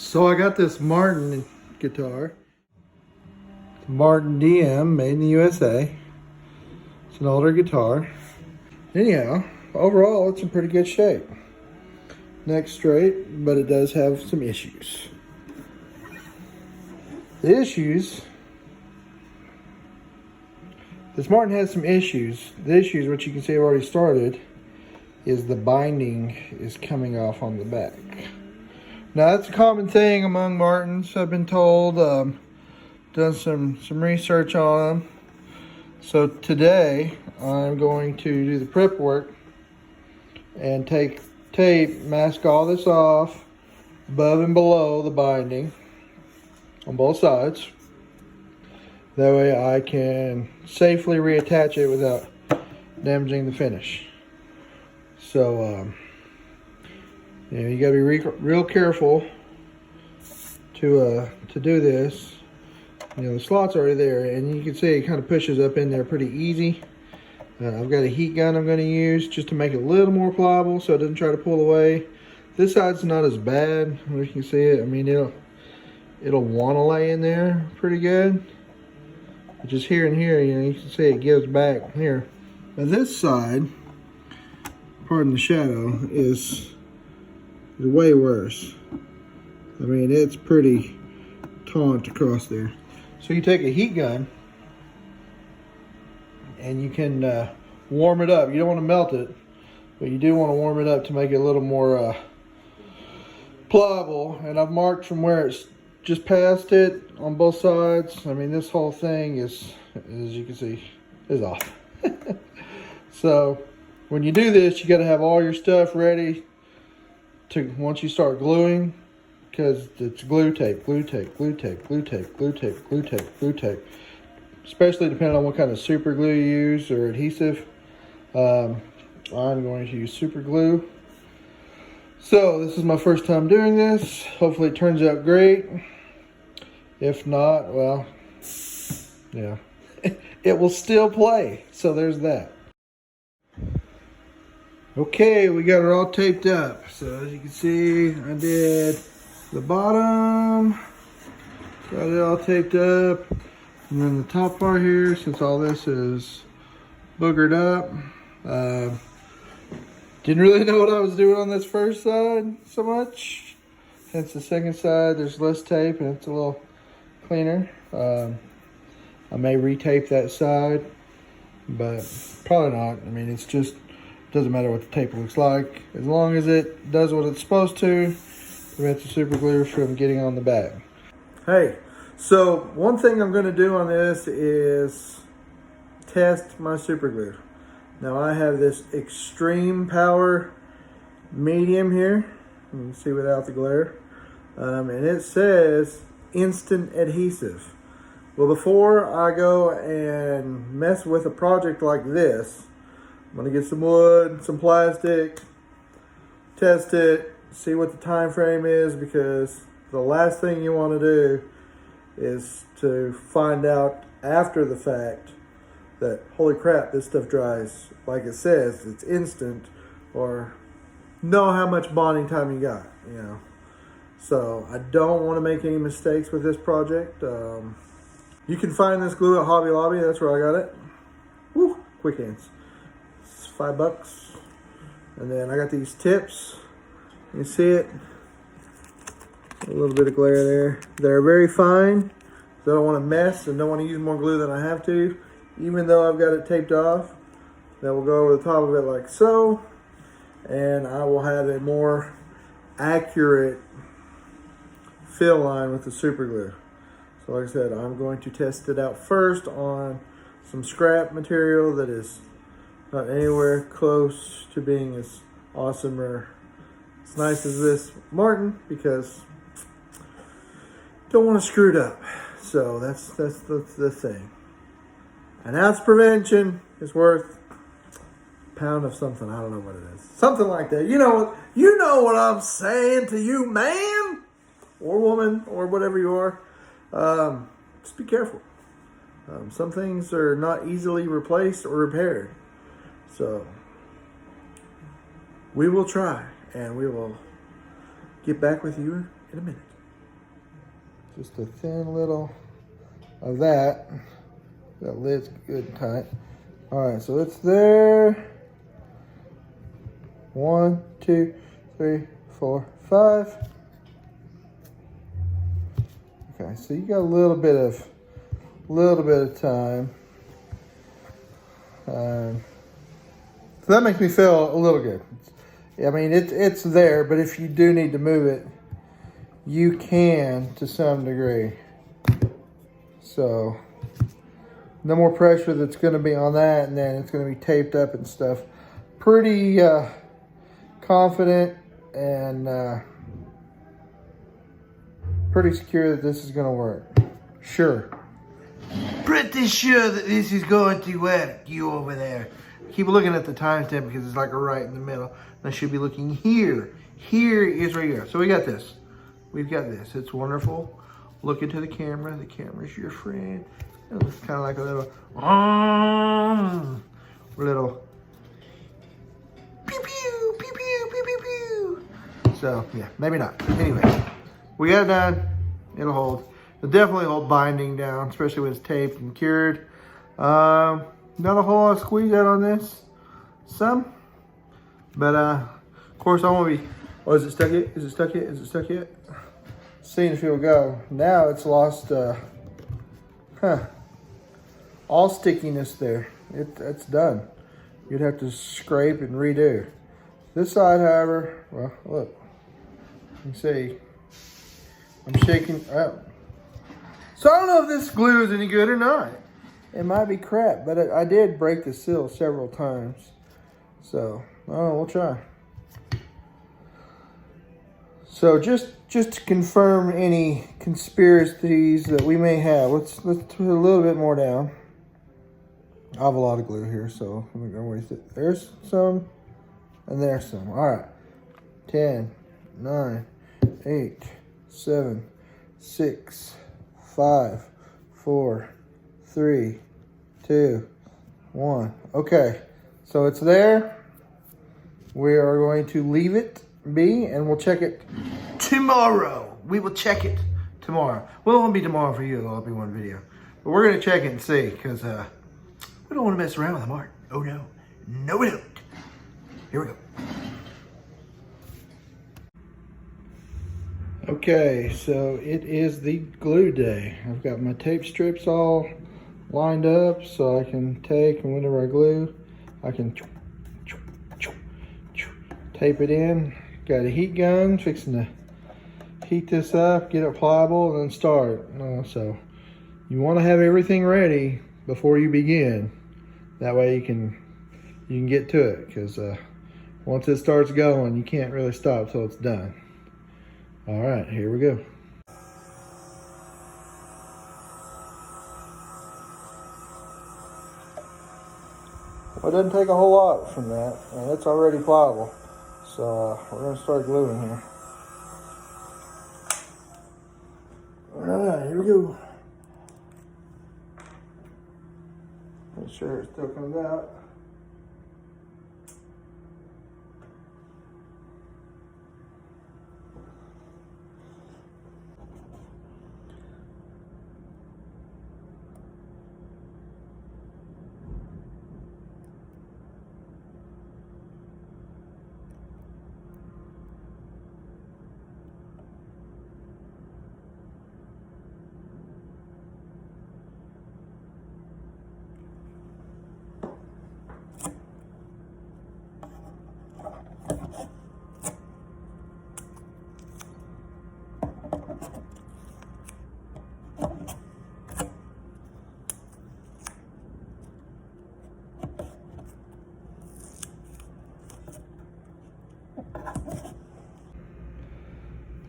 So I got this Martin guitar. Martin DM, made in the USA. It's an older guitar. Anyhow, overall it's in pretty good shape. Neck's straight, but it does have some issues. This Martin has some issues. The issues, which you can see I've already started, is the binding is coming off on the back. Now that's a common thing among Martins, I've been told. Done some research on them. So today I'm going to do the prep work and take tape, mask all this off above and below the binding on both sides. That way I can safely reattach it without damaging the finish. So you gotta be real careful to do this. The slot's already there, and you can see it kind of pushes up in there pretty easy. I've got a heat gun I'm going to use just to make it a little more pliable so it doesn't try to pull away. This side's not as bad. You can see it. I mean, it'll want to lay in there pretty good. But just here and here, you can see it gives back here. Now this side, pardon the shadow, is way worse. I mean, it's pretty taunt across there. So you take a heat gun and you can warm it up. You don't want to melt it, but you do want to warm it up to make it a little more pliable. And I've marked from where it's just past it on both sides. I mean, this whole thing is, as you can see, is off. So when you do this, you got to have all your stuff ready to once you start gluing, because it's glue tape, glue tape, glue tape, glue tape, glue tape, glue tape, glue tape. Especially depending on what kind of super glue you use or adhesive. I'm going to use super glue. So this is my first time doing this. Hopefully it turns out great. If not, well, yeah, it will still play. So there's that. Okay, we got it all taped up. So as you can see, I did the bottom, got it all taped up, and then the top part here, since all this is boogered up, didn't really know what I was doing on this first side so much. Hence the second side, there's less tape and it's a little cleaner. I may retape that side, but probably not. I mean, it's just, doesn't matter what the tape looks like. As long as it does what it's supposed to, prevents the super glue from getting on the back. Hey, so one thing I'm going to do on this is test my super glue. Now I have this extreme power medium here. You can see without the glare. And it says instant adhesive. Well, before I go and mess with a project like this, I'm going to get some wood, some plastic, test it, see what the time frame is, because the last thing you want to do is to find out after the fact that, holy crap, this stuff dries like it says, it's instant, or know how much bonding time you got, So I don't want to make any mistakes with this project. You can find this glue at Hobby Lobby. That's where I got it. Woo, quick hands. It's $5. And then I got these tips. You see it? A little bit of glare there. They're very fine. So I don't want to mess and don't want to use more glue than I have to. Even though I've got it taped off, then we'll go over the top of it like so. And I will have a more accurate fill line with the super glue. So like I said, I'm going to test it out first on some scrap material that is not anywhere close to being as awesome or as nice as this Martin, because don't want to screw it up. So that's the thing. An ounce prevention is worth a pound of something. I don't know what it is. Something like that. You know what I'm saying to you, man or woman or whatever you are. Just be careful. Some things are not easily replaced or repaired. So we will try, and we will get back with you in a minute. Just a thin little of that. That lid's good and tight. All right, so it's there. 1, 2, 3, 4, 5. Okay, so you got a little bit of time. So that makes me feel a little good. I mean, it's there, but if you do need to move it, you can to some degree. So no more pressure that's going to be on that, and then it's going to be taped up and stuff. Pretty confident and pretty secure that this is going to work. Sure. Pretty sure that this is going to work, you over there. Keep looking at the timestamp because it's like right in the middle. I should be looking here. Here is right here. So we got this. We've got this. It's wonderful. Look into the camera. The camera's your friend. It looks kind of like a little pew pew pew pew pew pew pew. So yeah, maybe not. Anyway, we got it done. It'll hold. It'll definitely hold binding down, especially when it's taped and cured. Not a whole lot of squeeze out on this. Some. But of course I won't be. Oh, is it stuck yet? Is it stuck yet? Is it stuck yet? Seeing if it'll go. Now it's lost all stickiness there. It's done. You'd have to scrape and redo. This side, however, well, look. You can see I'm shaking up. So I don't know if this glue is any good or not. It might be crap, but I did break the seal several times. So, we'll try. So just to confirm any conspiracies that we may have, let's put a little bit more down. I have a lot of glue here, so I'm not gonna waste it. There's some, and there's some. All right, 10, 9, 8, 7, 6, 5, 4, 3, 2, 1. Okay, so it's there. We are going to leave it be, and we'll check it tomorrow. We will check it tomorrow. Well, it won't be tomorrow for you. It'll be one video. But we're going to check it and see, because we don't want to mess around with the mark. Oh, no. No, we don't. Here we go. Okay, so it is the glue day. I've got my tape strips all lined up so I can take, and whenever I glue, I can tape it in. Got a heat gun, fixing to heat this up, get it pliable, and then start. So you want to have everything ready before you begin. That way you can get to it, because once it starts going, you can't really stop till it's done. All right, here we go. Well, it doesn't take a whole lot from that, and it's already pliable. So we're gonna start gluing here. All right, here we go. Make sure it still comes out.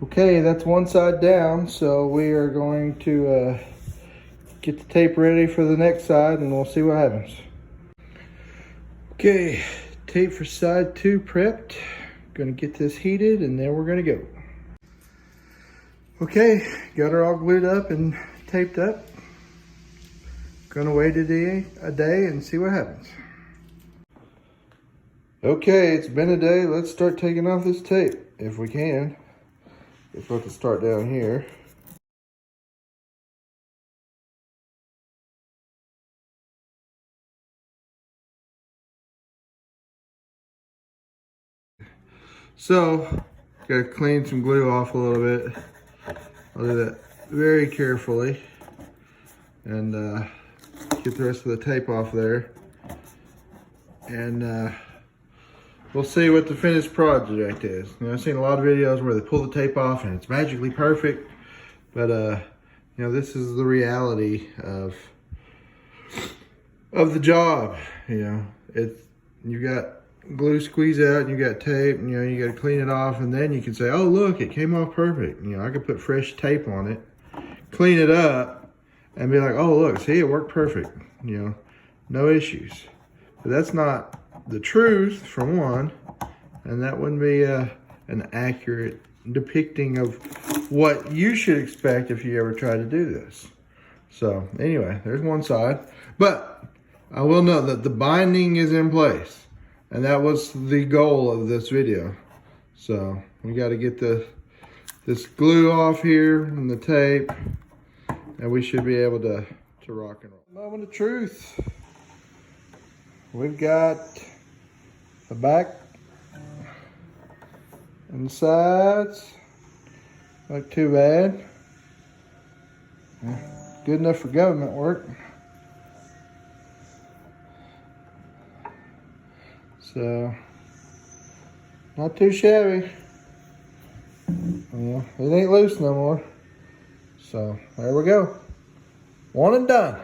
Okay, that's one side down, so we are going to get the tape ready for the next side, and we'll see what happens. Okay, tape for side 2 prepped. Gonna get this heated, and then we're gonna go. Okay, got her all glued up and taped up. Gonna wait a day and see what happens. Okay, it's been a day. Let's start taking off this tape, if we can. It's about to start down here. So, gotta clean some glue off a little bit. I'll do that very carefully and get the rest of the tape off there. And we'll see what the finished project is. You know, I've seen a lot of videos where they pull the tape off and it's magically perfect, but you know, this is the reality of the job. You know, you got glue squeeze out and you got tape, and you know, you got to clean it off, and then you can say, oh look, it came off perfect. You know, I could put fresh tape on it, clean it up, and be like, oh look, see, it worked perfect. You know, no issues. But that's not the truth, for one, and that wouldn't be an accurate depicting of what you should expect if you ever try to do this. So anyway, there's one side, but I will note that the binding is in place. And that was the goal of this video. So we got to get this glue off here and the tape, and we should be able to rock and roll. Moment of truth. We've got the back and the sides. Not too bad. Good enough for government work. So, not too shabby. Well, it ain't loose no more. So, there we go. One and done.